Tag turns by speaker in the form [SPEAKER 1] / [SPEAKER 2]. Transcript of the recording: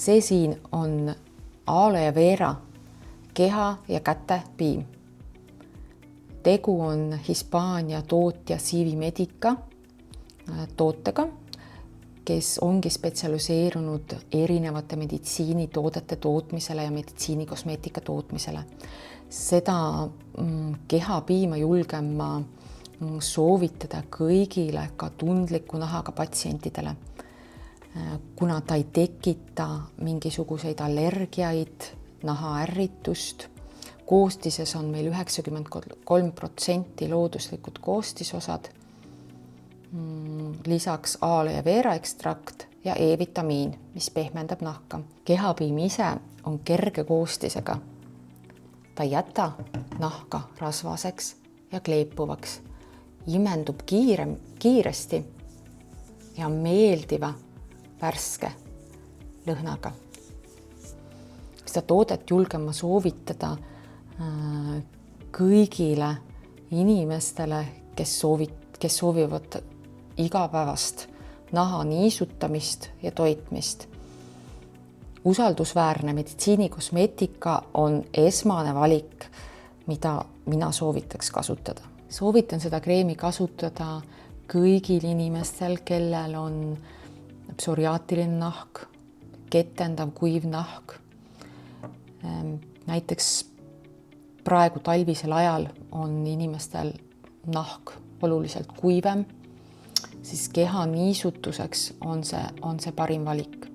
[SPEAKER 1] See siin on aloe vera keha ja käte piim. Tegu on Hispaania tootja CV Medica tootega, kes ongi spetsialiseerunud erinevate meditsiinitoodete tootmisele ja meditsiinikosmeetika tootmisele. Seda kehapiima julgen ma soovitada kõigile, ka tundliku nahaga patsientidele, kuna ta ei tekita mingisuguseid allergiaid, nahaärritust. Koostises on meil 93% looduslikud koostisosad, lisaks aloe vera ekstrakt ja E-vitamiin, mis pehmendab nahka. Kehapiim ise on kerge koostisega. Ta ei jäta nahka rasvaseks ja kleepuvaks, imendub kiiresti ja meeldiva värske lõhnaga. Seda toodet julgen ma soovitada kõigile inimestele, kes soovivad igapäevast naha niisutamist ja toitmist. Usaldusväärne meditsiinikosmeetika on esmane valik, mida mina soovitaks kasutada. Soovitan seda kreemi kasutada kõigil inimestel, kellel on psoriaatiline nahk, ketendav kuiv nahk. Näiteks praegu talvisel ajal on inimestel nahk oluliselt kuivem, siis keha niisutuseks on see parim valik.